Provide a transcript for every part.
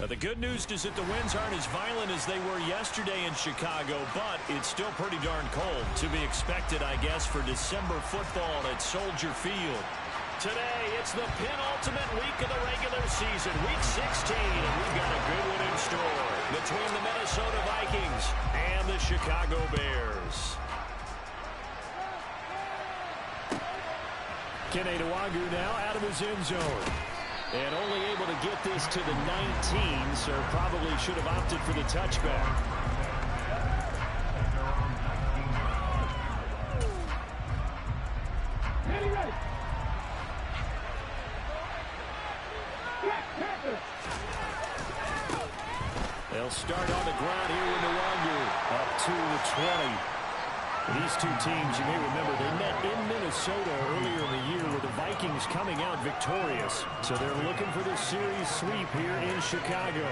The good news is that the winds aren't as violent as they were yesterday in Chicago, but it's still pretty darn cold. To be expected, I guess, for December football at Soldier Field. Today, it's the penultimate week of the regular season, Week 16, and we've got a good one in store between the Minnesota Vikings and the Chicago Bears. Kenny Nwangu now out of his end zone. And only able to get this to the 19, so probably should have opted for the touchback. They'll start on the ground here with Nwangu up to the 20. These two teams, you may remember, they met in Minnesota earlier in the year with the Vikings coming out victorious. So they're looking for this series sweep here in Chicago.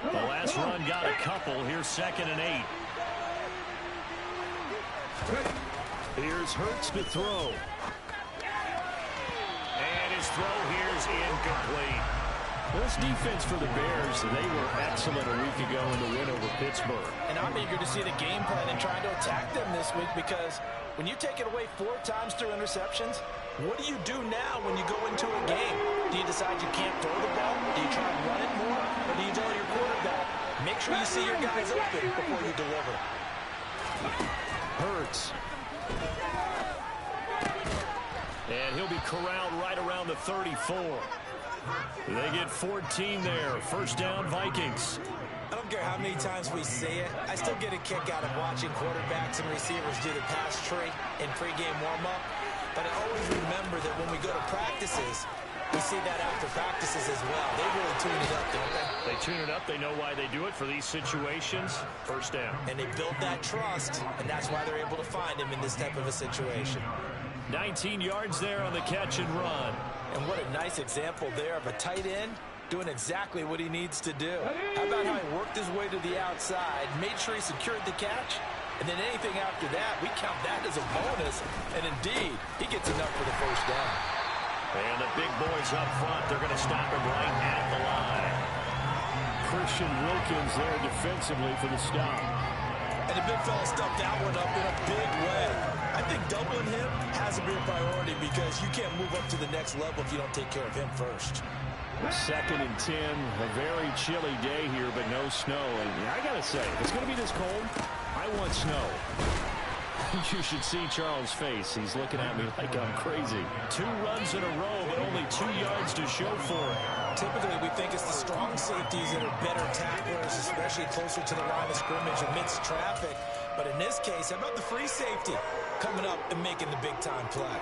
The last run got a couple. Here's 2nd and 8. Here's Hurts to throw. And his throw here's incomplete. This defense for the Bears, they were excellent a week ago in the win over Pittsburgh. And I'm eager to see the game plan and trying to attack them this week, because when you take it away 4 times through interceptions, what do you do now when you go into a game? Do you decide you can't throw the ball? Do you try and run it more? Or do you tell your quarterback, make sure you see your guys open before you deliver? Hurts. And he'll be corralled right around the 34. They get 14 there. First down, Vikings. I don't care how many times we see it. I still get a kick out of watching quarterbacks and receivers do the pass tree in pregame warm-up. But I always remember that when we go to practices, we see that after practices as well. They really tune it up, don't they? They tune it up. They know why they do it for these situations. First down. And they build that trust, and that's why they're able to find him in this type of a situation. 19 yards there on the catch and run. And what a nice example there of a tight end doing exactly what he needs to do. How about how he worked his way to the outside, made sure he secured the catch, and then anything after that, we count that as a bonus. And indeed, he gets enough for the first down. And the big boys up front, they're going to stop him right at the line. Christian Wilkins there defensively for the stop. And the big fella stuffed that one up in a big way. I think doubling him has to be a priority, because you can't move up to the next level if you don't take care of him first. 2nd and 10, a very chilly day here, but no snow. And I got to say, if it's going to be this cold, I want snow. You should see Charles' face. He's looking at me like I'm crazy. 2 runs in a row, but only 2 yards to show for it. Typically, we think it's the strong safeties that are better tacklers, especially closer to the line of scrimmage amidst traffic. But in this case, how about the free safety coming up and making the big-time play?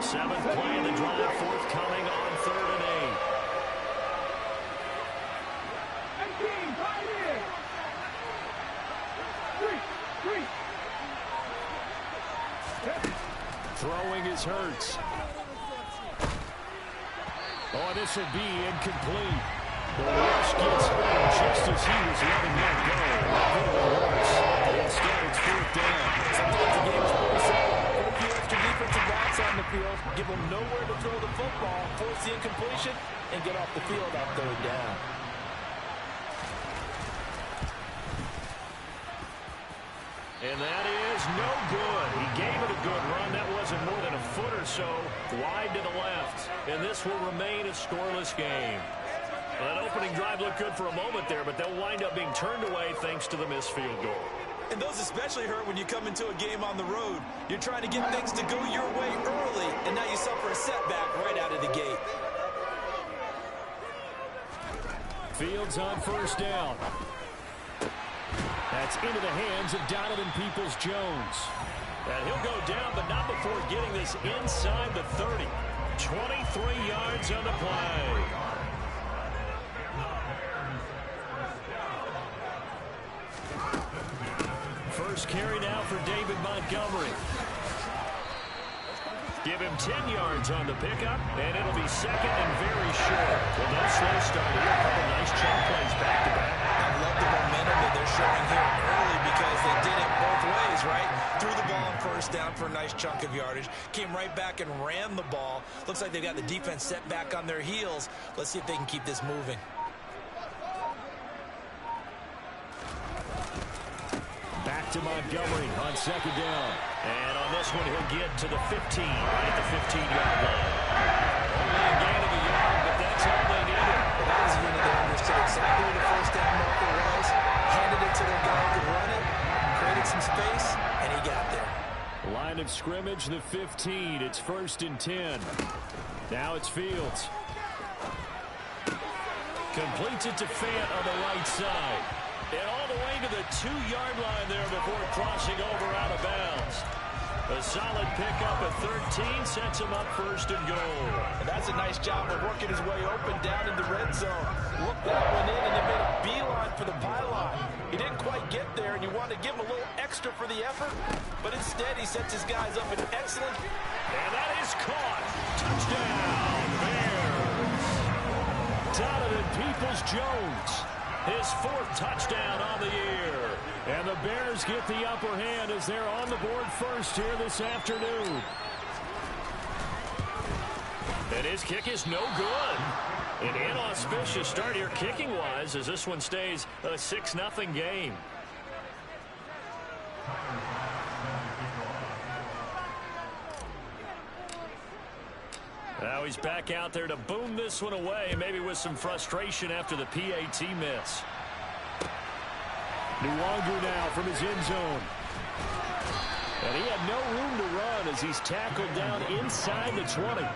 7th play of the drive, forthcoming on 3rd and 8. Throwing is Hurts. Oh, this will be incomplete. The rush gets him just as he was letting that go. Instead, it's 4th down. Sometimes the game is pretty simple. Put a few extra defensive backs on the field, give them nowhere to throw the football, force the incompletion, and get off the field on 3rd down. And that is no good. He gave it a good run. That wasn't more than a foot or so wide to the left. And this will remain a scoreless game. Well, that opening drive looked good for a moment there, but they'll wind up being turned away thanks to the missed field goal. And those especially hurt when you come into a game on the road. You're trying to get things to go your way early, and now you suffer a setback right out of the gate. Fields on 1st down. That's into the hands of Donovan Peoples-Jones. And he'll go down, but not before getting this inside the 30. 23 yards on the play. First carry now for David Montgomery. Give him 10 yards on the pickup, and it'll be 2nd and very short. Well, no slow start here. A couple nice chunk plays back-to-back. I love the momentum that they're showing here early, because they did it both ways, right? Threw the ball on 1st first down for a nice chunk of yardage. Came right back and ran the ball. Looks like they've got the defense set back on their heels. Let's see if they can keep this moving. Back to Montgomery on second down. And on this one, he'll get to the 15, right at the 15-yard line. Only a gain of a yard, but that's all they needed. Well, that was a unit that understood exactly where the first down marker was, handed it to their guy who could run it, created some space, and he got there. Line of scrimmage, the 15. It's 1st and 10. Now it's Fields. Completes it to Fant on the right side. And all the way to the 2-yard line there before crossing over out of bounds. A solid pickup at 13 sets him up 1st and goal. And that's a nice job of working his way open down in the red zone. Looked that one in and then made a beeline for the pylon. He didn't quite get there, and you want to give him a little extra for the effort. But instead, he sets his guys up in excellent. And that is caught. Touchdown, Bears. Donovan Peoples-Jones. His 4th touchdown on the year. And the Bears get the upper hand as they're on the board first here this afternoon. And his kick is no good. An inauspicious start here kicking-wise as this one stays a 6-0 game. Now he's back out there to boom this one away, maybe with some frustration after the PAT miss. Nwangu now from his end zone. And he had no room to run as he's tackled down inside the 20.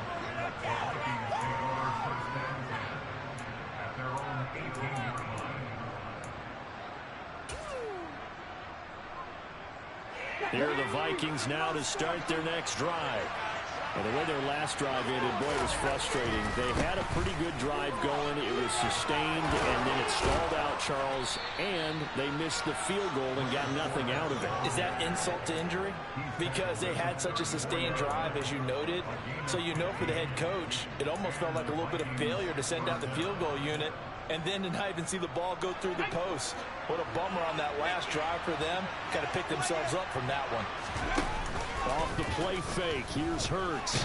Here are the Vikings now to start their next drive. Well, the way their last drive ended, boy, it was frustrating. They had a pretty good drive going. It was sustained, and then it stalled out, Charles, and they missed the field goal and got nothing out of it. Is that insult to injury? Because they had such a sustained drive, as you noted. So you know for the head coach, it almost felt like a little bit of failure to send out the field goal unit and then to not even see the ball go through the post. What a bummer on that last drive for them. Got to pick themselves up from that one. Off the play fake, here's Hurts.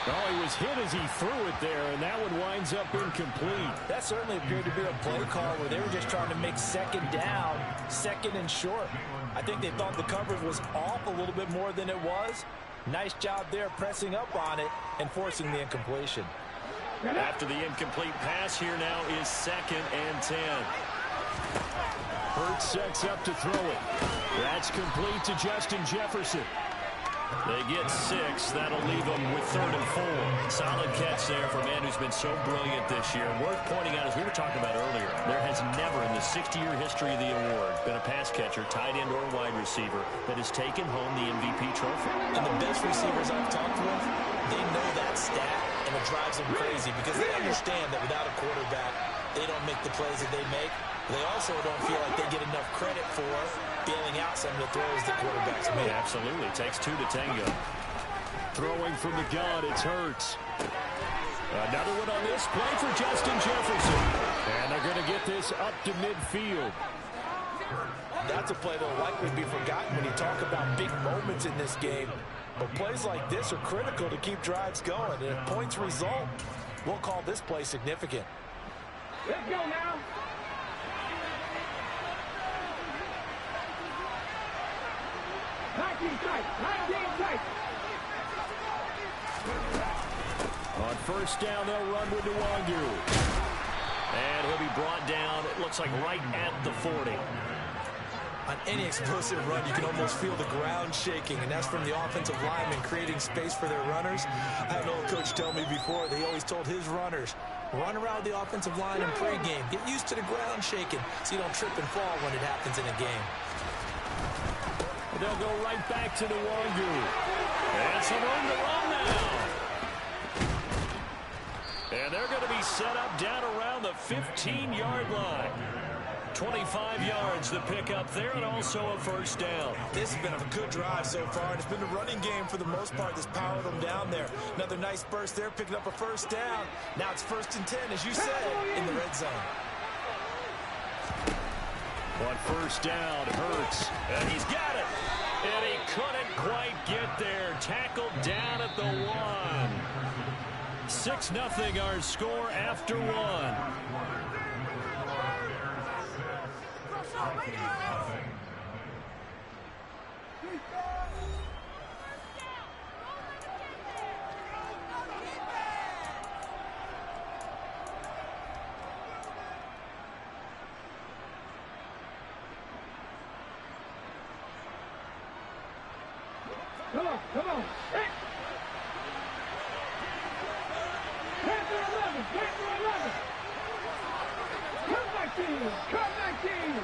Oh, he was hit as he threw it there, and that one winds up incomplete. That certainly appeared to be a play call where they were just trying to make second down, second and short. I think they thought the coverage was off a little bit more than it was. Nice job there pressing up on it and forcing the incompletion. After the incomplete pass, here now is 2nd and 10. Hurts sets up to throw it. That's complete to Justin Jefferson. They get 6. That'll leave them with 3rd and 4. Solid catch there for a man who's been so brilliant this year. Worth pointing out, as we were talking about earlier, there has never in the 60-year history of the award been a pass catcher, tight end, or wide receiver that has taken home the MVP trophy. And the best receivers I've talked with, they know that stat, and it drives them crazy because they understand that without a quarterback, they don't make the plays that they make. They also don't feel like they get enough credit for bailing out some of the throws that quarterbacks make. Yeah, absolutely. It takes 2 to tango. Throwing from the gun, it's Hurts. Another one on this play for Justin Jefferson. And they're going to get this up to midfield. That's a play that will likely be forgotten when you talk about big moments in this game. But plays like this are critical to keep drives going. And if points result, we'll call this play significant. Let's go now. On 1st down, they'll run with Nwangu. And he'll be brought down, it looks like right at the 40. On any explosive run, you can almost feel the ground shaking, and that's from the offensive linemen creating space for their runners. I had an old coach tell me before, they always told his runners, run around the offensive line in pregame. Get used to the ground shaking so you don't trip and fall when it happens in a game. They'll go right back to Nwangu. And some room to run now. And they're going to be set up down around the 15-yard line. 25 yards to pick up there, and also a 1st down. This has been a good drive so far, and it's been the running game for the most part that's powered them down there. Another nice burst there, picking up a 1st down. Now it's 1st and 10, as you said, in the red zone. On 1st down, Hurts, and he's got it. And he couldn't 6-0 our score after one. Come on, come on. Hey. Get to 11, get to 11. Come back, team, come back, team.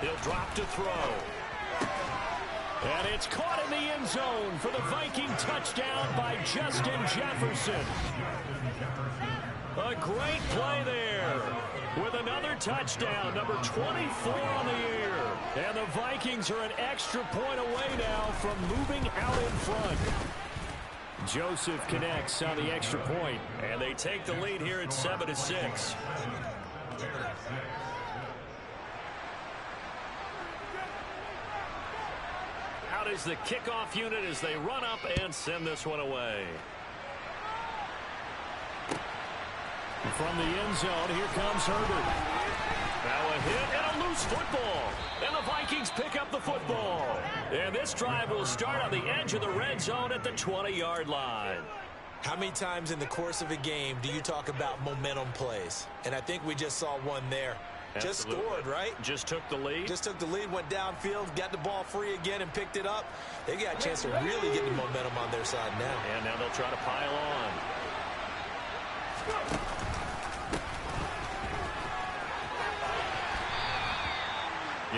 He'll drop to throw. And it's caught in the end zone for the Viking touchdown by Justin Jefferson. A great play there with another touchdown, number 24 on the year. And the Vikings are an extra point away now from moving out in front. Joseph connects on the extra point, and they take the lead here at 7-6. Out is the kickoff unit as they run up and send this one away. From the end zone, here comes Herbert. Now a hit and a loose football. And the Vikings pick up the football. And this drive will start on the edge of the red zone at the 20-yard line. How many times in the course of a game do you talk about momentum plays? And I think we just saw one there. Absolutely. Just scored, right? Just took the lead. Just took the lead, went downfield, got the ball free again, and picked it up. They got a chance to really get the momentum on their side now. And now they'll try to pile on.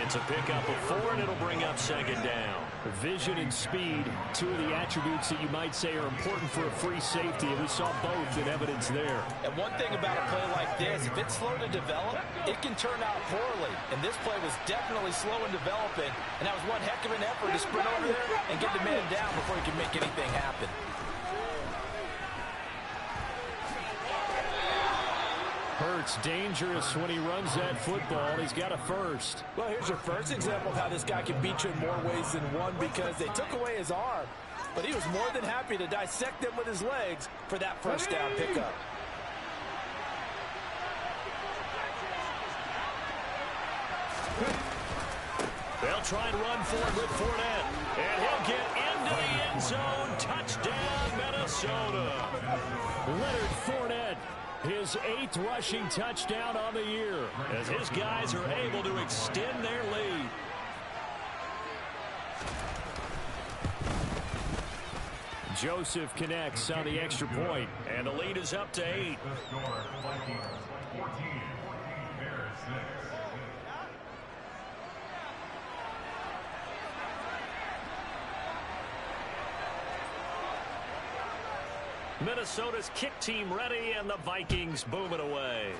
It's a pickup of 4, and it'll bring up second down. Vision and speed, two of the attributes that you might say are important for a free safety, and we saw both in evidence there. And one thing about a play like this, if it's slow to develop, it can turn out poorly. And this play was definitely slow in developing, and that was one heck of an effort to sprint over there and get the man down before he can make anything happen. Hurts dangerous when he runs that football. He's got a first. Well, here's your first example of how this guy can beat you in more ways than one, because they took away his arm, but he was more than happy to dissect them with his legs for that first down pickup. They'll try and run for it with Fournette, and he'll get into the end zone. Touchdown, Minnesota. Leonard Fournette, his 8th rushing touchdown on the year, as his guys are able to extend their lead. Joseph connects on the extra point, and the lead is up to 8. Minnesota's kick team ready, and the Vikings boom it away.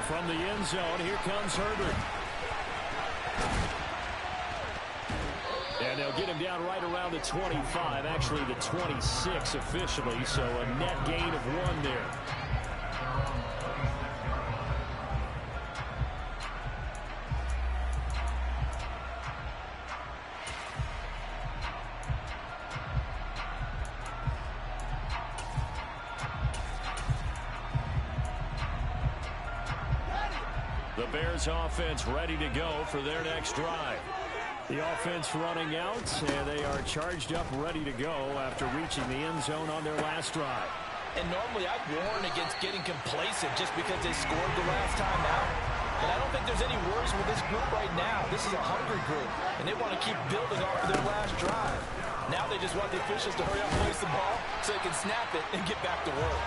From the end zone, here comes Herbert. And they'll get him down right around the 25, actually the 26 officially, so a net gain of 1 there. The Bears offense ready to go for their next drive. The offense running out, and they are charged up, ready to go after reaching the end zone on their last drive. And normally I'd warn against getting complacent just because they scored the last time out. But I don't think there's any worries with this group right now. This is a hungry group, and they want to keep building off of their last drive. Now they just want the officials to hurry up and release the ball so they can snap it and get back to work.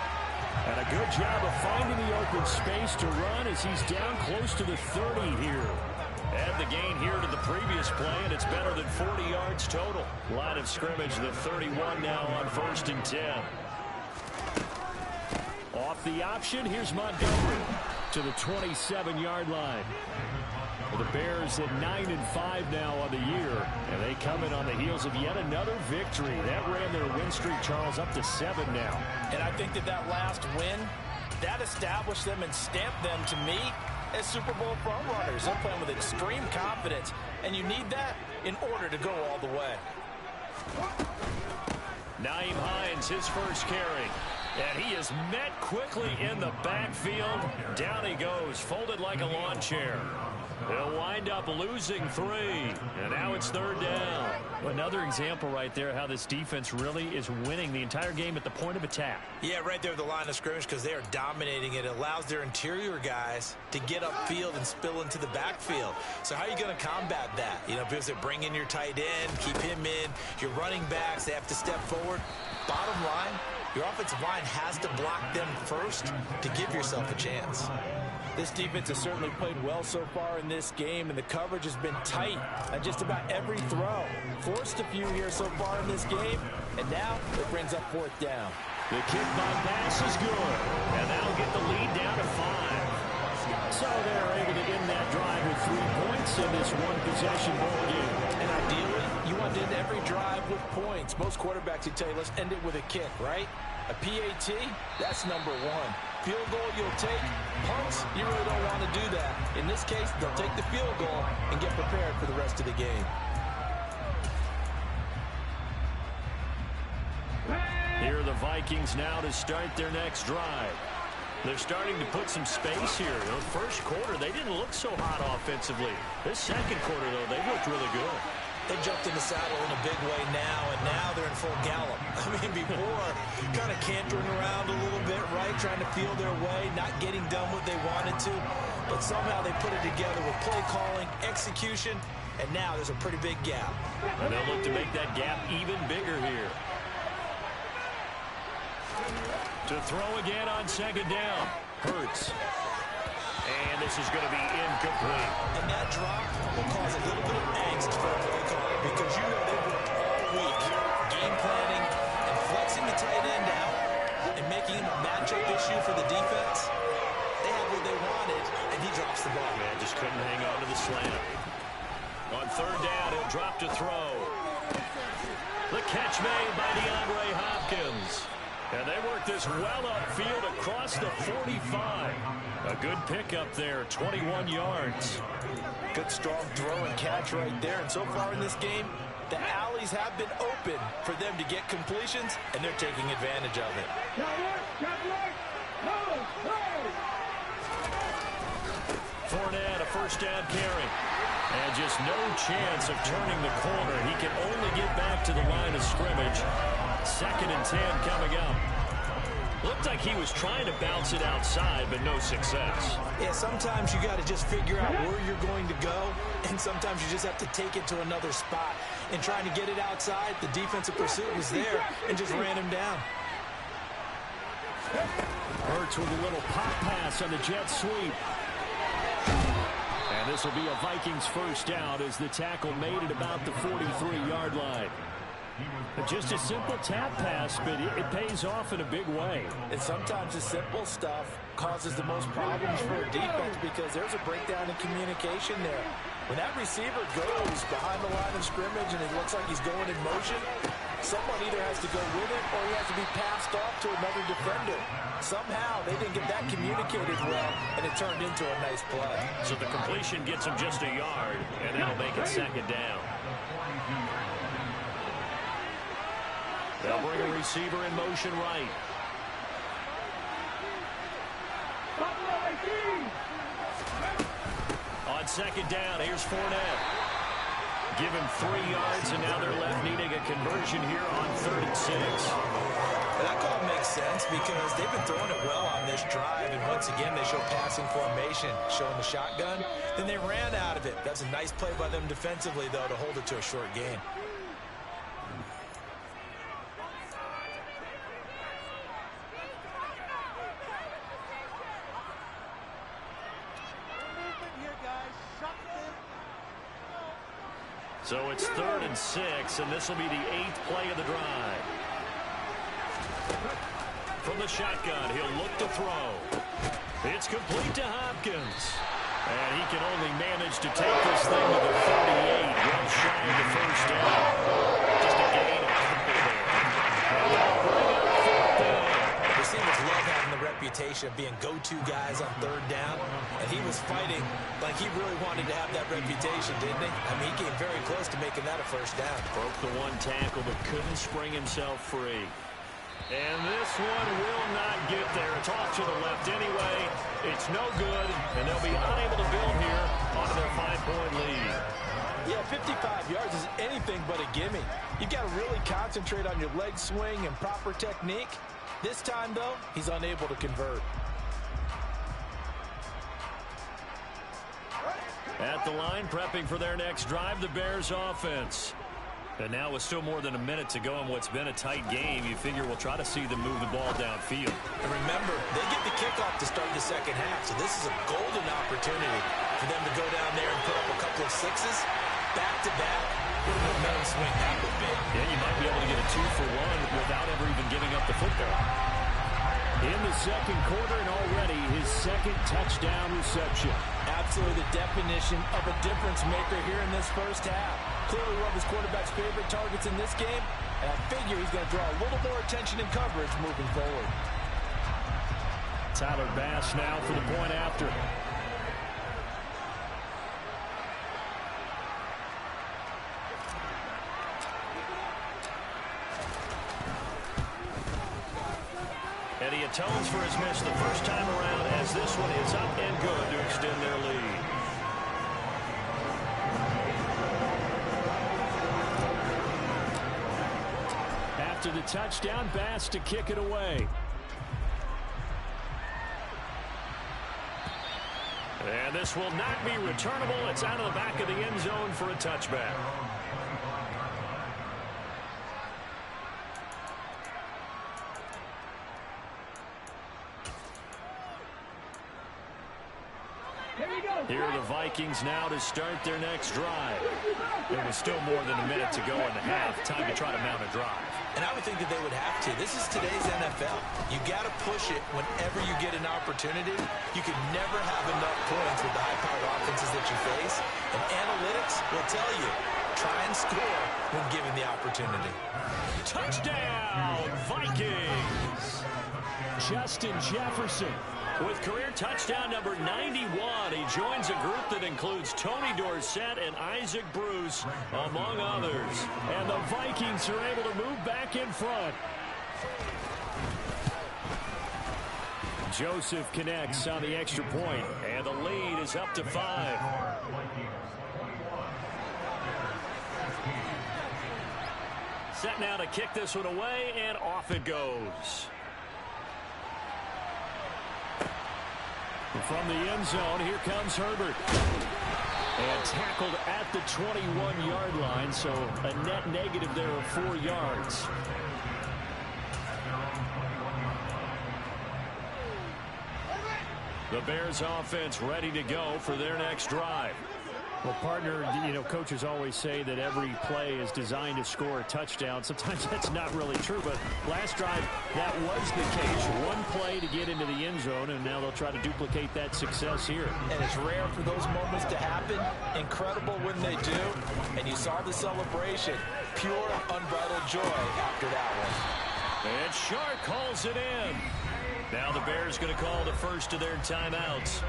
And a good job of finding the open space to run as he's down close to the 30 here. Add the gain here to the previous play, and it's better than 40 yards total. Line of scrimmage, the 31 now on 1st and 10. Off the option, here's Montgomery to the 27-yard line. Well, the Bears at 9-5 now on the year, and they come in on the heels of yet another victory. That ran their win streak, Charles, up to 7 now. And I think that last win, that established them and stamped them, to me, as Super Bowl front runners. They're playing with extreme confidence, and you need that in order to go all the way. Naeem Hines, his first carry. And he is met quickly in the backfield. Down he goes, folded like a lawn chair. He'll wind up losing 3. And now it's 3rd down. Another example right there how this defense really is winning the entire game at the point of attack. Yeah, right there at the line of scrimmage because they are dominating it. It allows their interior guys to get upfield and spill into the backfield. So how are you going to combat that? You know, because they bring in your tight end, keep him in. Your running backs, they have to step forward. Bottom line, your offensive line has to block them first to give yourself a chance. This defense has certainly played well so far in this game, and the coverage has been tight on just about every throw. Forced a few here so far in this game, and now it brings up 4th down. The kick by pass is good, and that'll get the lead down to 5. So they're able to end that drive with 3 points in this one-possession ball game. And ideally, you want to end every drive with points. Most quarterbacks would tell you, let's end it with a kick, right? A PAT, that's number 1. Field goal you'll take. Punts, you really don't want to do that. In this case, they'll take the field goal and get prepared for the rest of the game. Here are the Vikings now to start their next drive. They're starting to put some space here. In the first quarter, they didn't look so hot offensively. This second quarter, though, they looked really good. They jumped in the saddle in a big way now, and now they're in full gallop. I mean, before, kind of cantering around a little bit, right, trying to feel their way, not getting done what they wanted to. But somehow they put it together with play calling, execution, and now there's a pretty big gap. And they'll look to make that gap even bigger here. To throw again on 2nd down. Hurts. And this is going to be incomplete. And that drop will cause a little bit of angst for a play caller because you know they've worked all week game planning and flexing the tight end out and making him a matchup issue for the defense. They have what they wanted, and he drops the ball. Man, just couldn't hang on to the slant. On 3rd down, he'll drop to throw. The catch made by DeAndre Hopkins. And they work this well upfield across the 45. A good pickup there, 21 yards. Good strong throw and catch right there. And so far in this game, the alleys have been open for them to get completions, and they're taking advantage of it. Fournette, a 1st down carry. And just no chance of turning the corner. He can only get back to the line of scrimmage. 2nd and 10 coming up. Looked like he was trying to bounce it outside, but no success. Yeah, sometimes you got to just figure out where you're going to go, and sometimes you just have to take it to another spot. And trying to get it outside, the defensive pursuit was there and just ran him down. Hurts with a little pop pass on the jet sweep. And this will be a Vikings 1st down as the tackle made it about the 43-yard line. Just a simple tap pass, but it pays off in a big way. And sometimes the simple stuff causes the most problems for a defense because there's a breakdown in communication there. When that receiver goes behind the line of scrimmage and it looks like he's going in motion, someone either has to go with it or he has to be passed off to another defender. Somehow they didn't get that communicated well, and it turned into a nice play. So the completion gets him just a yard, and that'll make it 2nd down. They'll bring a receiver in motion right. On 2nd down, here's Fournette. Give him 3 yards, and now they're left needing a conversion here on 3rd and 6. That call makes sense because they've been throwing it well on this drive, and once again they show passing formation, showing the shotgun. Then they ran out of it. That's a nice play by them defensively, though, to hold it to a short gain. So it's 3rd and 6, and this will be the 8th play of the drive. From the shotgun, he'll look to throw. It's complete to Hopkins. And he can only manage to take this thing to the 38, well shy of the 1st down. Just a gain of a couple there. And they'll bring up 4th down. Receivers love having the reputation of being go-to guys on 3rd down, and he was fighting like he really wanted to have that reputation, didn't he? I mean, he came very close to making that a first down. Broke the one tackle but couldn't spring himself free. And this one will not get there. It's off to the left anyway. It's no good, and they'll be unable to build here onto their 5-point lead. Yeah, 55 yards is anything but a gimme. You've got to really concentrate on your leg swing and proper technique. This time, though, he's unable to convert. At the line, prepping for their next drive, the Bears offense. And now with still more than a minute to go in what's been a tight game, you figure we'll try to see them move the ball downfield. And remember, they get the kickoff to start the second half, so this is a golden opportunity for them to go down there and put up a couple of sixes, back-to-back. What a momentum swing that would be. Yeah, you might be able to get a 2-for-1 without ever even giving up the football. In the second quarter, and already his second touchdown reception. Absolutely the definition of a difference maker here in this first half. Clearly one of his quarterback's favorite targets in this game, and I figure he's going to draw a little more attention and coverage moving forward. Tyler Bass now for the point after. And he atones for his miss the first time around as this one is up and good to extend their lead. After the touchdown, Bass to kick it away. And this will not be returnable. It's out of the back of the end zone for a touchback. Here are the Vikings now to start their next drive. There was still more than a minute to go in the half. Time to try to mount a drive. And I would think that they would have to. This is today's NFL. You got to push it whenever you get an opportunity. You can never have enough points with the high-powered offenses that you face. And analytics will tell you, try and score when given the opportunity. Touchdown, Vikings! Justin Jefferson with career touchdown number 91. He joins a group that includes Tony Dorsett and Isaac Bruce, among others. And the Vikings are able to move back in front. Joseph connects on the extra point, and the lead is up to 5. Set now to kick this one away, and off it goes. From the end zone, here comes Herbert. And tackled at the 21-yard line, so a net negative there of 4 yards. The Bears offense ready to go for their next drive. Well, partner, coaches always say that every play is designed to score a touchdown. Sometimes that's not really true, but last drive, that was the case. One play to get into the end zone, and now they'll try to duplicate that success here. And it's rare for those moments to happen. Incredible when they do. And you saw the celebration. Pure, unbridled joy after that one. And Shark calls it in. Now the Bears going to call the first of their timeouts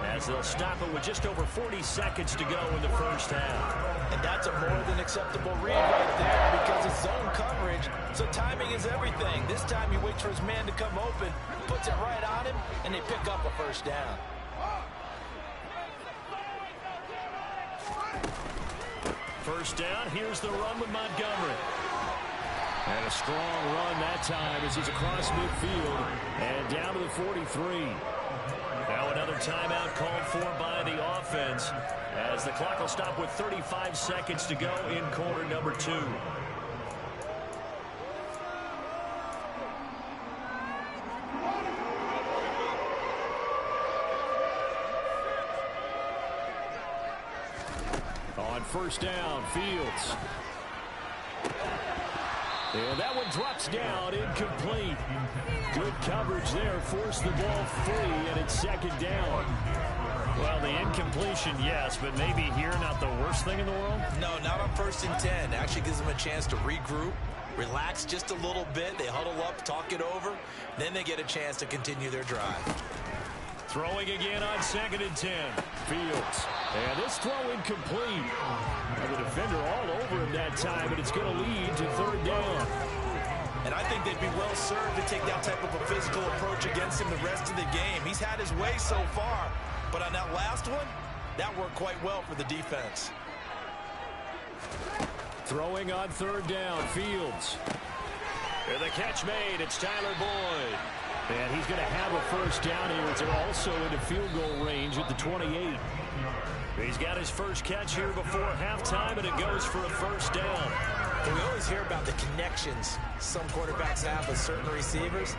as they'll stop it with just over 40 seconds to go in the first half. And that's a more than acceptable read right there because it's zone coverage, so timing is everything. This time he waits for his man to come open, puts it right on him, and they pick up a first down. First down, here's the run with Montgomery. And a strong run that time as he's across midfield and down to the 43. Now another timeout called for by the offense as the clock will stop with 35 seconds to go in quarter number 2. On first down, Fields. And that one drops down, incomplete. Good coverage there, forced the ball free, and it's second down. Well, the incompletion, yes, but maybe here not the worst thing in the world? No, not on 1st and 10. Actually gives them a chance to regroup, relax just a little bit. They huddle up, talk it over. Then they get a chance to continue their drive. Throwing again on 2nd and 10. Fields. And this throw incomplete. And the defender all over him that time, and it's going to lead to 3rd down. And I think they'd be well served to take that type of a physical approach against him the rest of the game. He's had his way so far, but on that last one, that worked quite well for the defense. Throwing on 3rd down. Fields. And the catch made. It's Tyler Boyd. And he's going to have a 1st down here as they're also into field goal range at the 28. He's got his first catch here before halftime, and it goes for a 1st down. And we always hear about the connections some quarterbacks have with certain receivers.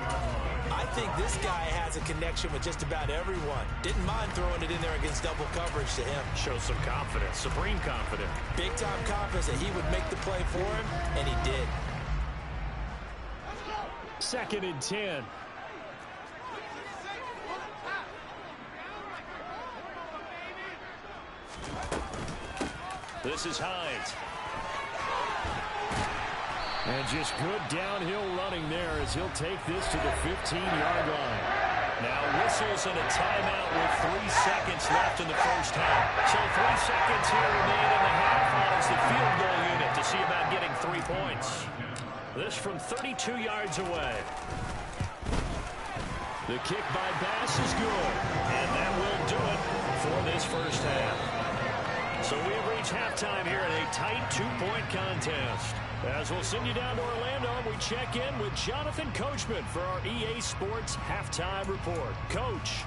I think this guy has a connection with just about everyone. Didn't mind throwing it in there against double coverage to him. Shows some confidence, supreme confidence. Big-time confidence that he would make the play for him, and he did. 2nd and 10. This is Hines. And just good downhill running there as he'll take this to the 15-yard line. Now whistles and a timeout with 3 seconds left in the 1st half. So 3 seconds here remain in the half as the field goal unit to see about getting 3 points. This from 32 yards away. The kick by Bass is good. And that will do it for this 1st half. So we have reached halftime here in a tight 2-point contest. As we'll send you down to Orlando, we check in with Jonathan Coachman for our EA Sports Halftime Report. Coach.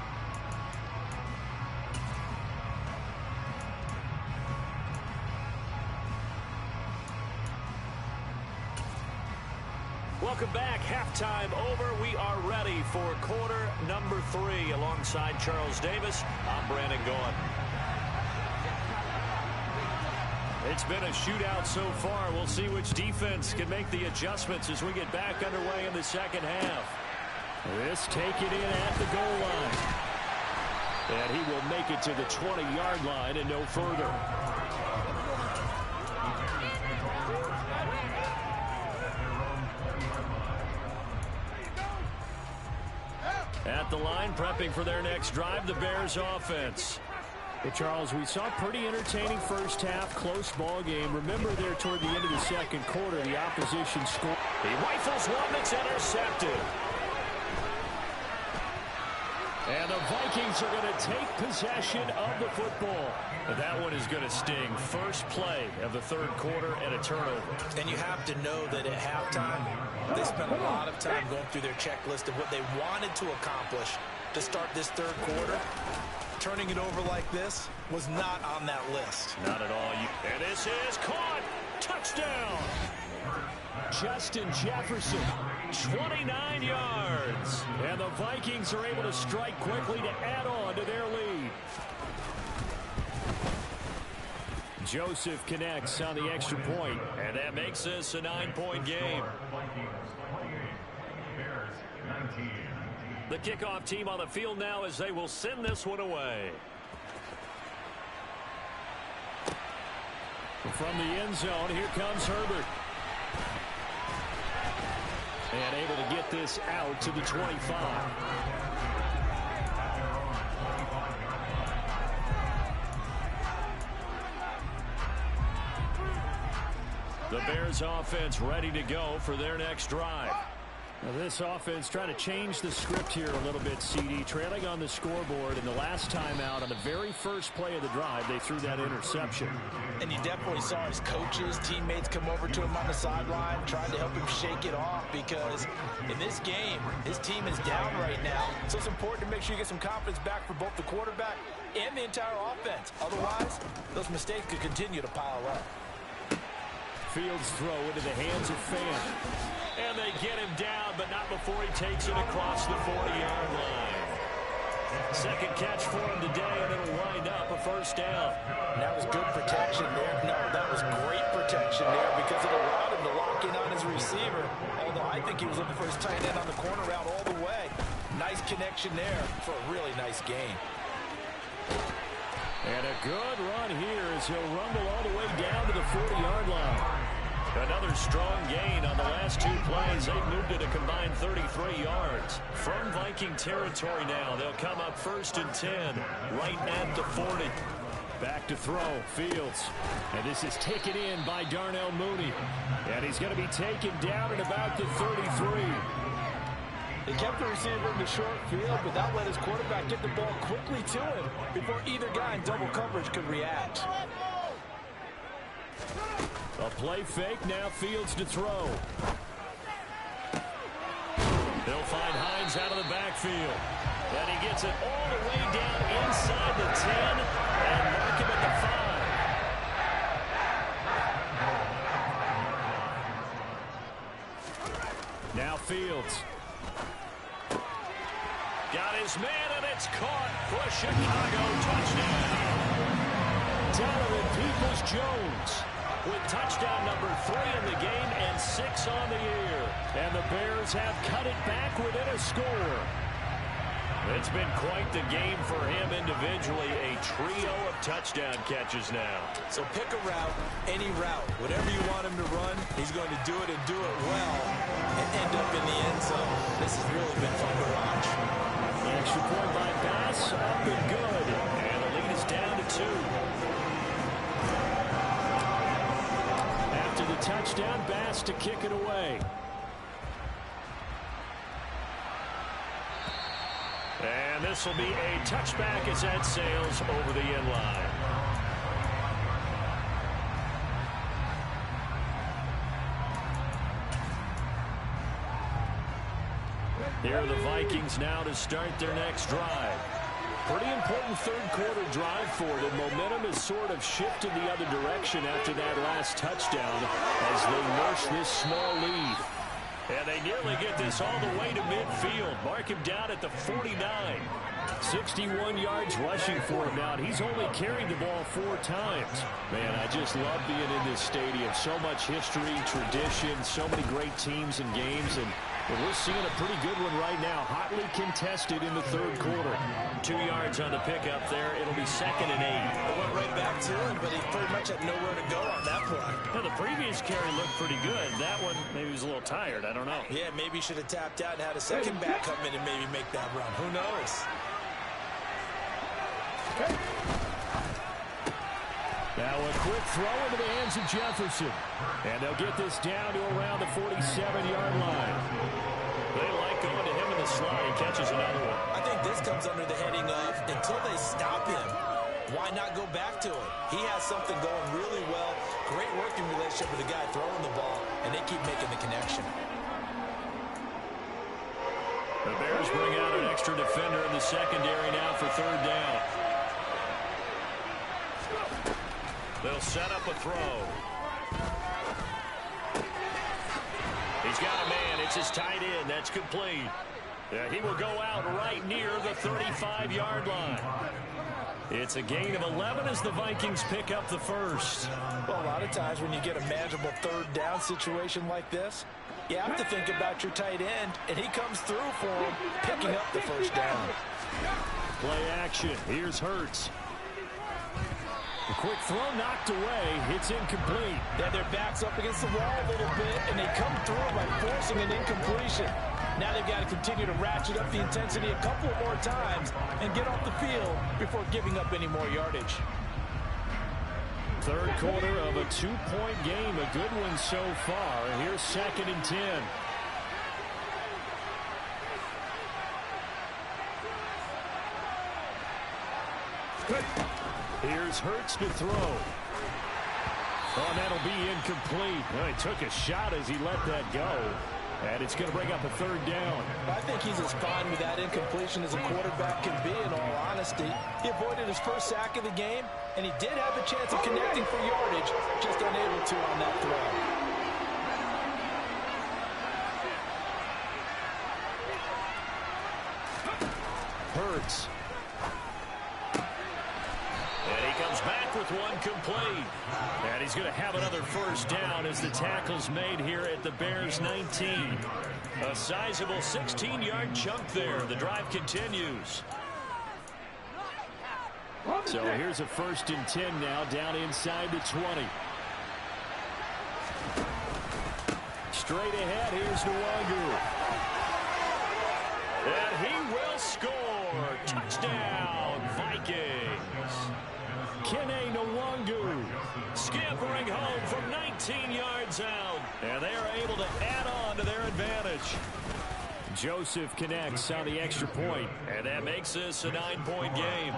Welcome back. Halftime over. We are ready for quarter number 3. Alongside Charles Davis, I'm Brandon Gaughan. It's been a shootout so far. We'll see which defense can make the adjustments as we get back underway in the 2nd half. This taken in at the goal line. And he will make it to the 20-yard line and no further. At the line, prepping for their next drive, the Bears offense. Well, Charles, we saw a pretty entertaining 1st half, close ball game. Remember there toward the end of the 2nd quarter, the opposition scored. He rifles one that's intercepted. And the Vikings are going to take possession of the football. And that one is going to sting. First play of the 3rd quarter and a turnover. And you have to know that at halftime, they spent a lot of time going through their checklist of what they wanted to accomplish to start this 3rd quarter. Turning it over like this was not on that list. Not at all. And this is caught. Touchdown. Justin Jefferson, 29 yards. And the Vikings are able to strike quickly to add on to their lead. Joseph connects on the extra point, and that makes this a 9-point game. The kickoff team on the field now as they will send this one away. From the end zone, here comes Herbert. And able to get this out to the 25. The Bears offense ready to go for their next drive. Now this offense trying to change the script here a little bit, CD. Trailing on the scoreboard, and the last time out on the very first play of the drive, they threw that interception. And you definitely saw his coaches, teammates come over to him on the sideline, trying to help him shake it off, because in this game, his team is down right now. So it's important to make sure you get some confidence back for both the quarterback and the entire offense. Otherwise, those mistakes could continue to pile up. Fields throw into the hands of Fan. And they get him down, but not before he takes it across the 40-yard line. Second catch for him today, and it'll wind up a 1st down. And that was good protection there. No, that was great protection there because it allowed him to lock in on his receiver. Although I think he was looking for his tight end on the corner route all the way. Nice connection there for a really nice gain. And a good run here as he'll rumble all the way down to the 40-yard line. Another strong gain on the last 2 plays. They've moved it a combined 33 yards. From Viking territory now, they'll come up 1st and 10, right at the 40. Back to throw, Fields. And this is taken in by Darnell Mooney. And he's going to be taken down at about the 33. He kept the receiver in the short field, but that let his quarterback get the ball quickly to him before either guy in double coverage could react. A play fake, now Fields to throw. They'll find Hines out of the backfield. And he gets it all the way down inside the 10 and mark him at the 5. Now Fields. Got his man, and it's caught for a Chicago touchdown. Donovan Peoples-Jones with touchdown number 3 in the game and 6 on the year. And the Bears have cut it back within a score. It's been quite the game for him individually. A trio of touchdown catches now. So pick a route, any route. Whatever you want him to run, he's going to do it and do it well and end up in the end zone. This has really been fun to watch. Extra point by Bass, up and good. And the lead is down to 2. After the touchdown, Bass to kick it away. And this will be a touchback as that sails over the end line. Here are the Vikings now to start their next drive. Pretty important third quarter drive for them. Momentum has sort of shifted the other direction after that last touchdown as they nurse this small lead. And they nearly get this all the way to midfield. Mark him down at the 49. 61 yards rushing for him now, and he's only carried the ball 4 times. Man, I just love being in this stadium. So much history, tradition, so many great teams and games, and we're seeing a pretty good one right now. Hotly contested in the third quarter. 2 yards on the pickup there. It'll be 2nd and 8. It went right back to him, but he pretty much had nowhere to go on that play. Well, the previous carry looked pretty good. That one, maybe he was a little tired. I don't know. Yeah, maybe he should have tapped out and had a second back come in and maybe make that run. Who knows? Now a quick throw into the hands of Jefferson. And they'll get this down to around the 47-yard line. They like going to him in the slot. He catches another one. I think this comes under the heading of until they stop him, why not go back to it? He has something going really well. Great working relationship with the guy throwing the ball, and they keep making the connection. The Bears bring out an extra defender in the secondary now for 3rd down. They'll set up a throw. He's got a man. It's his tight end. That's complete. He will go out right near the 35-yard line. It's a gain of 11 as the Vikings pick up the first. Well, a lot of times when you get a manageable 3rd down situation like this, you have to think about your tight end, and he comes through for him, picking up the 1st down. Play action. Here's Hurts. A quick throw knocked away. It's incomplete. Then their back's up against the wall a little bit, and they come through by forcing an incompletion. Now they've got to continue to ratchet up the intensity a couple more times and get off the field before giving up any more yardage. Third quarter of a 2-point game. A good one so far. Here's 2nd and 10. Here's Hurts to throw. Oh, and that'll be incomplete. Well, he took a shot as he let that go. And it's going to bring up a 3rd down. I think he's as fine with that incompletion as a quarterback can be, in all honesty. He avoided his first sack of the game, and he did have a chance of connecting for yardage, just unable to on that throw. Hurts. And he comes back with one complete. And he's going to have another 1st down as the tackle's made here at the Bears' 19. A sizable 16-yard chunk there. The drive continues. So here's a 1st and 10 now, down inside the 20. Straight ahead, here's Nwangu. And he will score. Touchdown, Vikings. Kene Nwangu scampering home from 19 yards out. And they are able to add on to their advantage. Joseph connects on the extra point, and that makes this a 9-point game.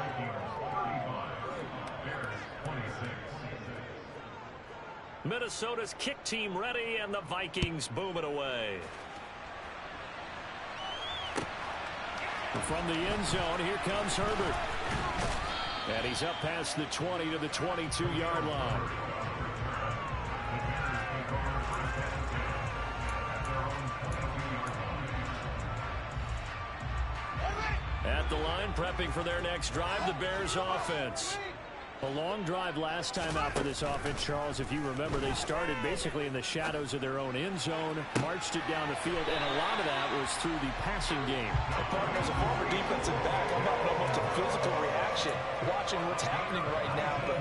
Minnesota's kick team ready, and the Vikings boom it away. From the end zone, here comes Herbert. And he's up past the 20 to the 22-yard line. At the line, prepping for their next drive, the Bears offense. A long drive last time out for this offense, Charles. If you remember, they started basically in the shadows of their own end zone, marched it down the field, and a lot of that was through the passing game. Partner, as a former defensive back, I'm having almost a physical reaction watching what's happening right now. But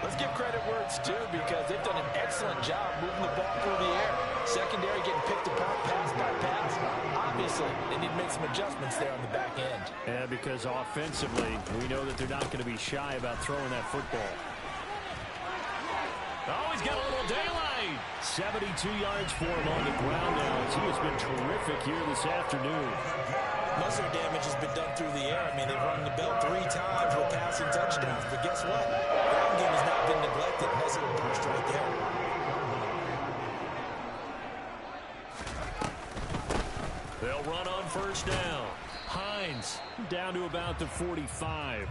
let's give credit where it's due, because they've done an excellent job moving the ball through the air. Secondary getting picked apart pass by pass. Obviously, they need to make some adjustments there on the back end. Yeah, because offensively, we know that they're not going to be shy about throwing that football. Oh, he's got a little daylight. 72 yards for him on the ground now, as he has been terrific here this afternoon. Most of their damage has been done through the air. I mean, they've rung the bell 3 times with passing touchdowns. But guess what? The ground game has not been neglected. Nice little burst right there. They'll run on first down. Hines down to about the 45.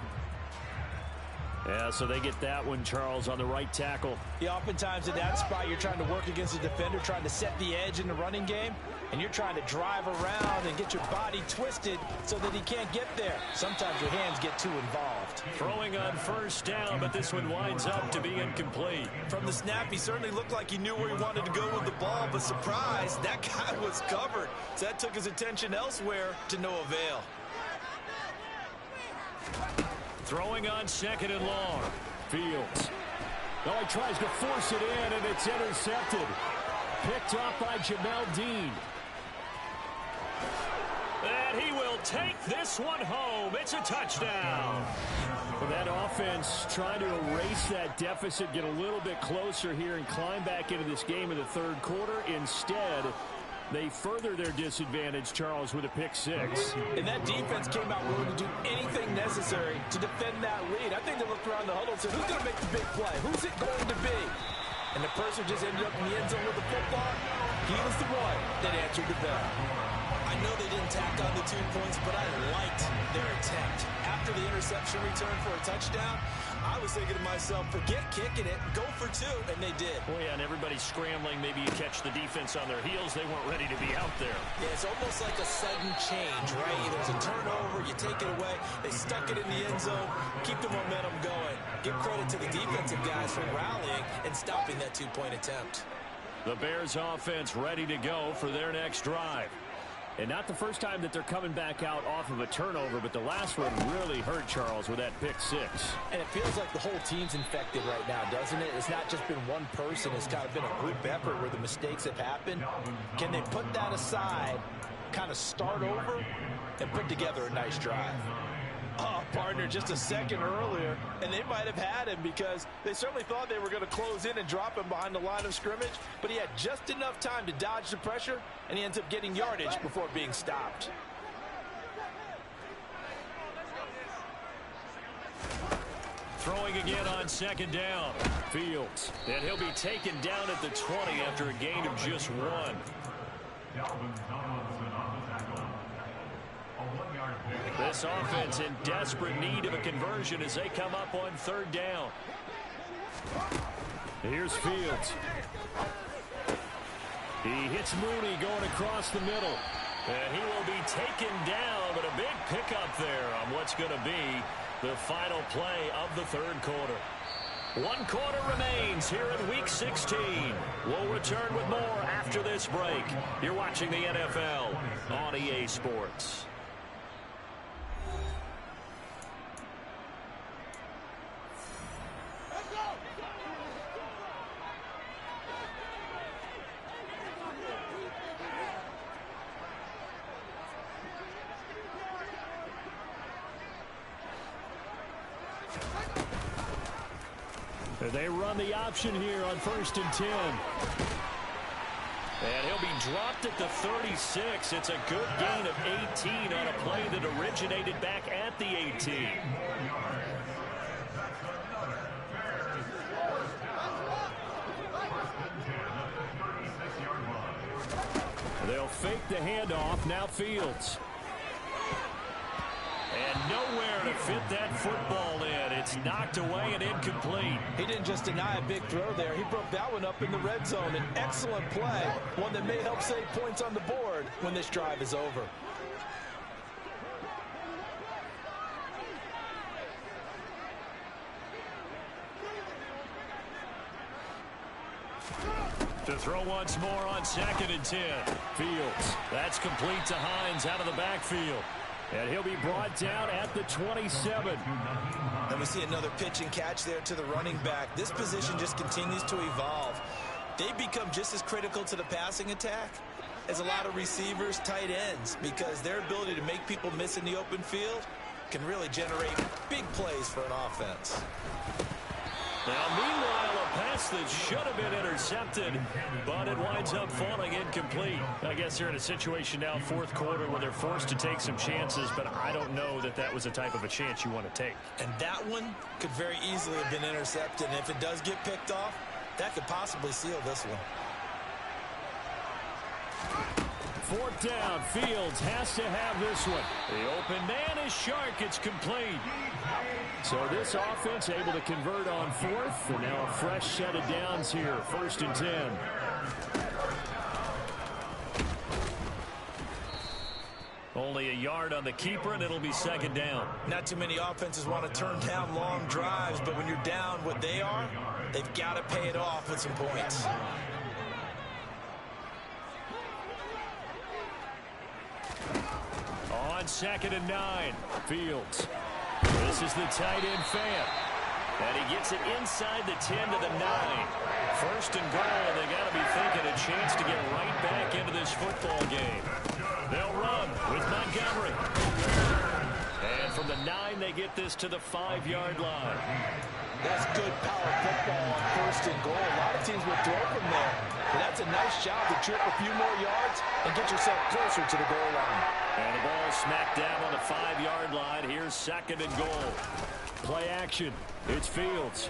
Yeah, so they get that one, Charles, on the right tackle. Yeah, oftentimes in that spot, you're trying to work against the defender, trying to set the edge in the running game, and you're trying to drive around and get your body twisted so that he can't get there. Sometimes your hands get too involved. Throwing on first down, but this one winds up to be incomplete. From the snap, he certainly looked like he knew where he wanted to go with the ball, but surprise, that guy was covered. So that took his attention elsewhere to no avail. Throwing on second and long. Fields. Oh, he tries to force it in, and it's intercepted. Picked up by Jamel Dean. And he will take this one home. It's a touchdown. Well, that offense trying to erase that deficit, get a little bit closer here, and climb back into this game in the third quarter. Instead, they further their disadvantage, Charles, with a pick six. And that defense came out willing to do anything necessary to defend that lead. I think they looked around the huddle and said, who's going to make the big play? Who's it going to be? And the person just ended up in the end zone with the football. He was the one that answered the bell. I know they didn't tack on the 2 points, but I liked their attempt. After the interception return for a touchdown, I was thinking to myself, forget kicking it, go for 2, and they did. Oh, yeah, and everybody's scrambling. Maybe you catch the defense on their heels. They weren't ready to be out there. Yeah, it's almost like a sudden change, right? There's a turnover, you take it away, they stuck it in the end zone, keep the momentum going. Give credit to the defensive guys for rallying and stopping that 2-point attempt. The Bears offense ready to go for their next drive. And not the first time that they're coming back out off of a turnover, but the last one really hurt, Charles, with that pick six. And it feels like the whole team's infected right now, doesn't it? It's not just been one person. It's kind of been a group effort where the mistakes have happened. Can they put that aside, kind of start over, and put together a nice drive? Oh, partner, just a second earlier, and they might have had him because they certainly thought they were going to close in and drop him behind the line of scrimmage, but he had just enough time to dodge the pressure, and he ends up getting yardage before being stopped. Throwing again on second down. Fields. And he'll be taken down at the 20 after a gain of just 1. This offense in desperate need of a conversion as they come up on third down. Here's Fields. He hits Mooney going across the middle. And he will be taken down, but a big pickup there on what's going to be the final play of the third quarter. 1 quarter remains here in Week 16. We'll return with more after this break. You're watching the NFL on EA Sports. They run the option here on 1st and 10. And he'll be dropped at the 36. It's a good gain of 18 on a play that originated back at the 18. They'll fake the handoff. Now Fields. And nowhere to fit that football in. It's knocked away and incomplete. He didn't just deny a big throw there. He broke that one up in the red zone. An excellent play. One that may help save points on the board when this drive is over. To throw once more on 2nd and 10. Fields. That's complete to Hines out of the backfield. And he'll be brought down at the 27. And we see another pitch and catch there to the running back. This position just continues to evolve. They become just as critical to the passing attack as a lot of receivers, tight ends, because their ability to make people miss in the open field can really generate big plays for an offense. Now, meanwhile, a pass that should have been intercepted, but it winds up falling incomplete. I guess they're in a situation now, 4th quarter, where they're forced to take some chances, but I don't know that that was the type of a chance you want to take. And that one could very easily have been intercepted, and if it does get picked off, that could possibly seal this one. 4th down. Fields has to have this one. The open man is Shark. It's complete. So this offense able to convert on 4th, and now a fresh set of downs here. 1st and 10. Only a yard on the keeper, and it'll be 2nd down. Not too many offenses want to turn down long drives, but when you're down what they are, they've got to pay it off with some points. On 2nd and 9, Fields. This is the tight end fan. And he gets it inside the 10 to the 9. 1st and goal, and they got to be thinking a chance to get right back into this football game. They'll run with Montgomery. And from the 9, they get this to the 5-yard line. That's good power football on 1st and goal. A lot of teams will throw from there. But that's a nice job to trip a few more yards and get yourself closer to the goal line. And the ball smacked down on the 5-yard line. Here's 2nd and goal. Play action. It's Fields.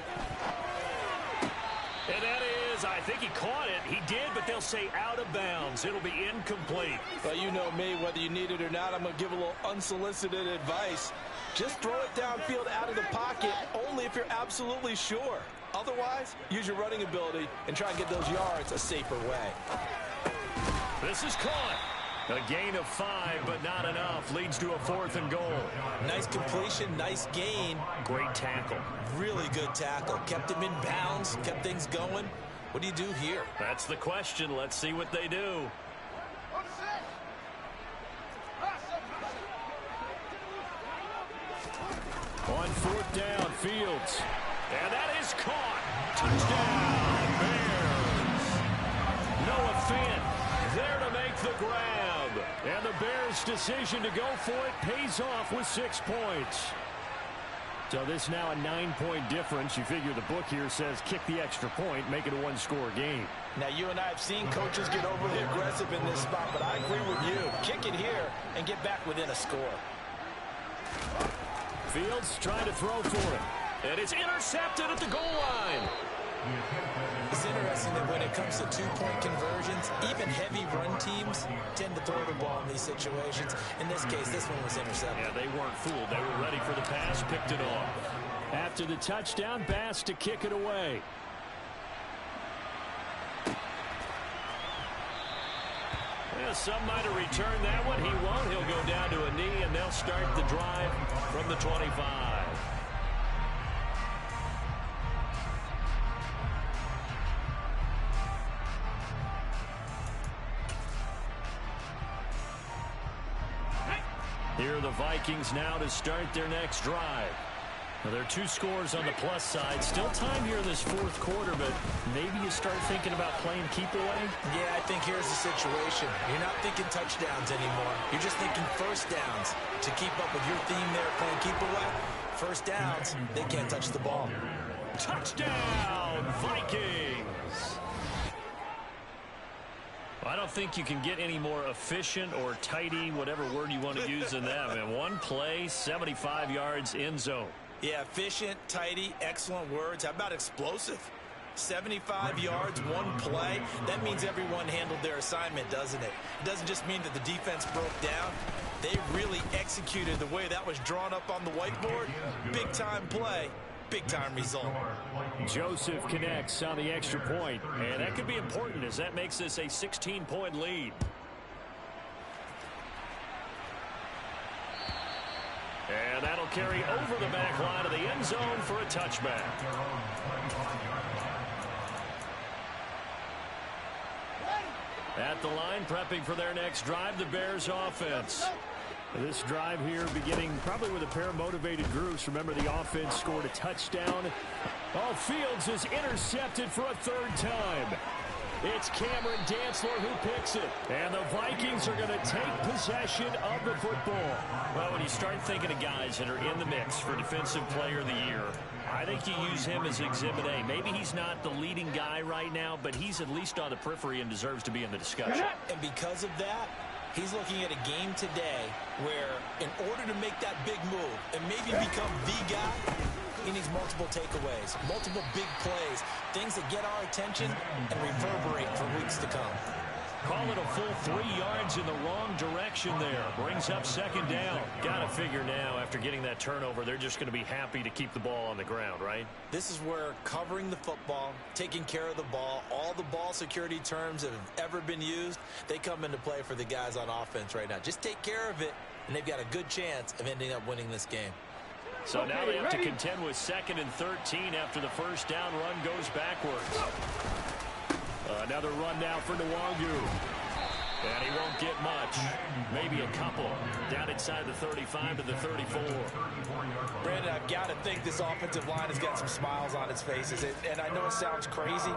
And that is, I think he caught it. He did, but they'll say out of bounds. It'll be incomplete. Well, you know me, whether you need it or not, I'm going to give a little unsolicited advice. Just throw it downfield out of the pocket only if you're absolutely sure. Otherwise, use your running ability and try and get those yards a safer way. This is caught. A gain of 5, but not enough. Leads to a 4th and goal. Nice completion, nice gain. Great tackle. Really good tackle. Kept him in bounds, kept things going. What do you do here? That's the question. Let's see what they do. On 4th down, Fields. And that is caught. Touchdown, Bears. Noah Fant there to make the grab. And the Bears' decision to go for it pays off with 6 points. So this now a 9-point difference. You figure the book here says kick the extra point, make it a 1-score game. Now, you and I have seen coaches get overly aggressive in this spot, but I agree with you. Kick it here and get back within a score. Fields trying to throw for it. And it's intercepted at the goal line. It's interesting that when it comes to 2-point conversions, even heavy run teams tend to throw the ball in these situations. In this case, this one was intercepted. Yeah, they weren't fooled. They were ready for the pass, picked it off. After the touchdown, Bass to kick it away. Yeah, some might have returned that one. He won't. He'll go down to a knee, and they'll start the drive from the 25. Here are the Vikings now to start their next drive. Now, there are 2 scores on the plus side. Still time here in this 4th quarter, but maybe you start thinking about playing keep away? Yeah, I think here's the situation. You're not thinking touchdowns anymore. You're just thinking 1st downs. To keep up with your theme there, playing keep away, 1st downs, they can't touch the ball. Touchdown, Vikings! I don't think you can get any more efficient or tidy, whatever word you want to use in that. And one play, 75 yards in zone. Yeah, efficient, tidy, excellent words. How about explosive? 75 yards, one play. That means everyone handled their assignment, doesn't it? It doesn't just mean that the defense broke down. They really executed the way that was drawn up on the whiteboard. Big-time play, big-time result. Joseph connects on the extra point, and that could be important as that makes this a 16-point lead. And that'll carry over the back line of the end zone for a touchback. At the line, prepping for their next drive, the Bears offense. This drive here beginning probably with a pair of motivated groups. Remember, the offense scored a touchdown. Oh, Fields is intercepted for a third time. It's Cameron Dantzler who picks it. And the Vikings are going to take possession of the football. Well, when you start thinking of guys that are in the mix for Defensive Player of the Year, I think you use him as Exhibit A. Maybe he's not the leading guy right now, but he's at least on the periphery and deserves to be in the discussion. And because of that, he's looking at a game today where in order to make that big move and maybe become the guy, he needs multiple takeaways, multiple big plays, things that get our attention and reverberate for weeks to come. Call it a full 3 yards in the wrong direction there. Brings up second down. Got to figure now after getting that turnover, they're just going to be happy to keep the ball on the ground, right? This is where covering the football, taking care of the ball, all the ball security terms that have ever been used, they come into play for the guys on offense right now. Just take care of it, and they've got a good chance of ending up winning this game. So now they have to contend with 2nd and 13 after the first down run goes backwards. Another run now for Nwangu. And he won't get much. Maybe a couple. Down inside the 35 to the 34. Brandon, I've got to think this offensive line has got some smiles on its faces. And I know it sounds crazy,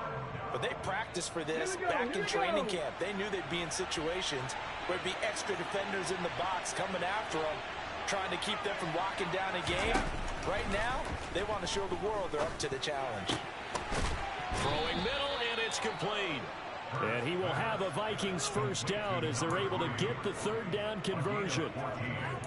but they practiced for this back in training camp. They knew they'd be in situations where there'd be extra defenders in the box coming after them, trying to keep them from locking down a game. Right now, they want to show the world they're up to the challenge. Throwing middle, and it's complete. And he will have a Vikings first down as they're able to get the third down conversion.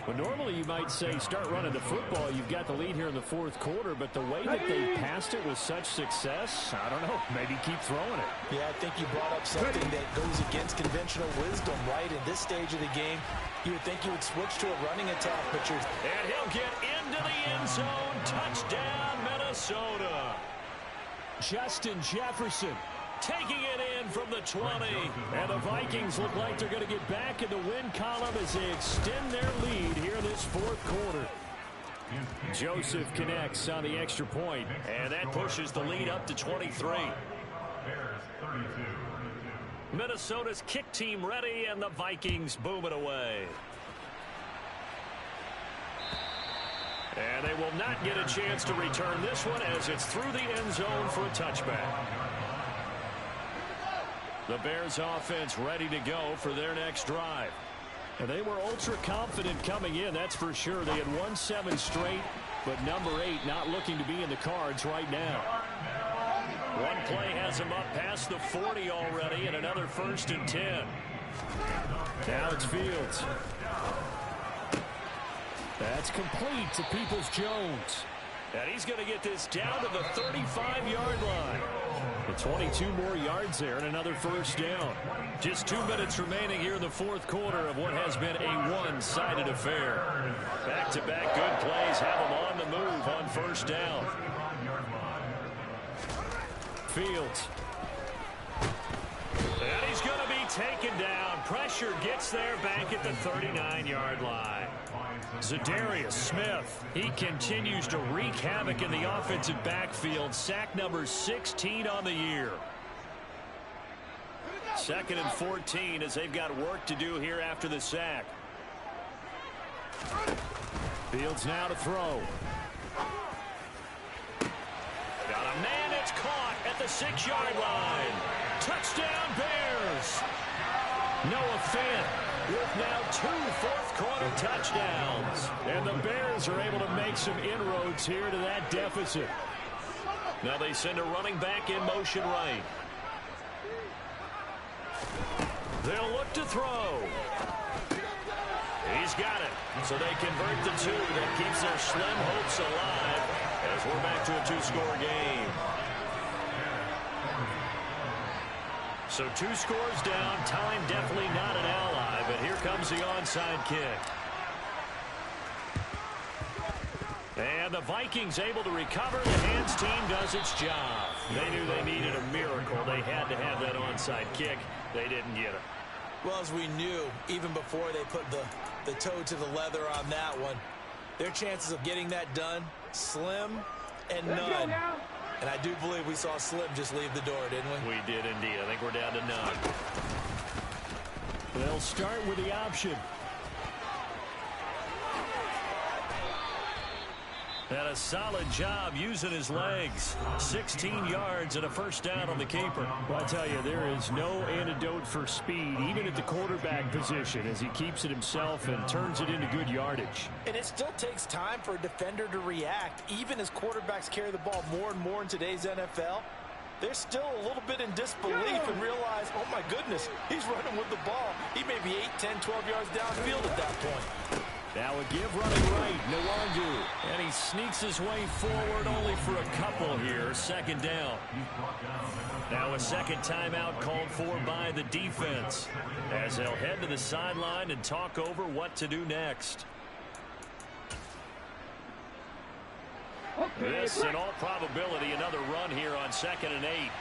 Well, normally you might say start running the football. You've got the lead here in the fourth quarter, but the way that they passed it with such success, I don't know, maybe keep throwing it. Yeah, I think you brought up something that goes against conventional wisdom, right? In this stage of the game, you would think you would switch to a running attack, but you're... And he'll get into the end zone. Touchdown, Minnesota. Justin Jefferson taking it in from the 20. And the Vikings look like they're going to get back in the win column as they extend their lead here this fourth quarter. Joseph connects on the extra point. And that pushes the lead up to 23. Minnesota's kick team ready, and the Vikings boom it away. And they will not get a chance to return this one as it's through the end zone for a touchback. The Bears offense ready to go for their next drive. And they were ultra confident coming in, that's for sure. They had won 7 straight, but number 8 not looking to be in the cards right now. One play has them up past the 40 already, and another 1st and 10. Now it's Fields. That's complete to Peoples-Jones. And he's going to get this down to the 35-yard line. The 22 more yards there and another first down. Just 2 minutes remaining here in the fourth quarter of what has been a one-sided affair. Back-to-back good plays have them on the move on first down. Fields. And he's going to be taken down. Pressure gets there back at the 39-yard line. Za'Darius Smith, he continues to wreak havoc in the offensive backfield. Sack number 16 on the year. 2nd and 14 as they've got work to do here after the sack. Fields now to throw. Got a man, it's caught at the 6-yard line. Touchdown Bears. Noah Fant with now 2 fourth-quarter touchdowns. And the Bears are able to make some inroads here to that deficit. Now they send a running back in motion right. They'll look to throw. He's got it. So they convert the two. That keeps their slim hopes alive as we're back to a two-score game. So 2 scores down. Time definitely not an ally, but here comes the onside kick. And the Vikings able to recover. The hands team does its job. They knew they needed a miracle. They had to have that onside kick. They didn't get it. Well, as we knew, even before they put the toe to the leather on that one, their chances of getting that done, slim and none. And I do believe we saw Slim just leave the door, didn't we? We did indeed. I think we're down to none. They'll start with the option. And a solid job using his legs. 16 yards and a first down on the keeper. Well, I tell you, there is no antidote for speed, even at the quarterback position, as he keeps it himself and turns it into good yardage. And it still takes time for a defender to react. Even as quarterbacks carry the ball more and more in today's NFL, they're still a little bit in disbelief and realize, oh my goodness, he's running with the ball. He may be 8, 10, 12 yards downfield at that point. Now a give running right, Nwangu. And he sneaks his way forward only for a couple here. Second down. Now a second timeout called for by the defense as they'll head to the sideline and talk over what to do next. This, in all probability, another run here on 2nd and 8.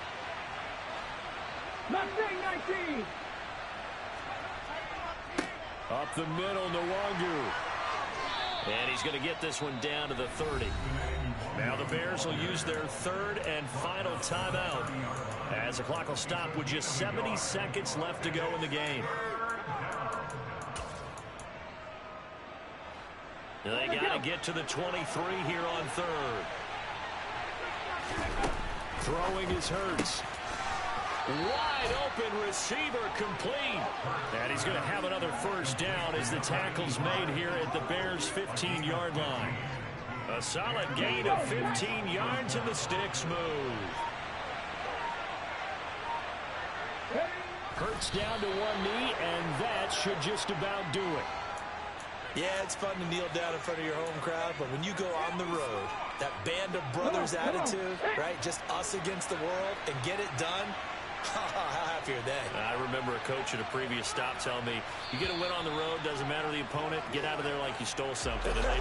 Mustang 19. Up the middle, Nwangu. And he's going to get this one down to the 30. Now the Bears will use their third and final timeout as the clock will stop with just 70 seconds left to go in the game. They got to get to the 23 here on 3rd. Throwing is Hurts. Wide open receiver complete. And he's going to have another first down as the tackle's made here at the Bears' 15-yard line. A solid gain of 15 yards and the sticks move. Hurts down to one knee, and that should just about do it. Yeah, it's fun to kneel down in front of your home crowd, but when you go on the road, that band of brothers attitude, right, just us against the world, and get it done, how happy are they? I remember a coach at a previous stop telling me, you get a win on the road, doesn't matter the opponent, get out of there like you stole something. And they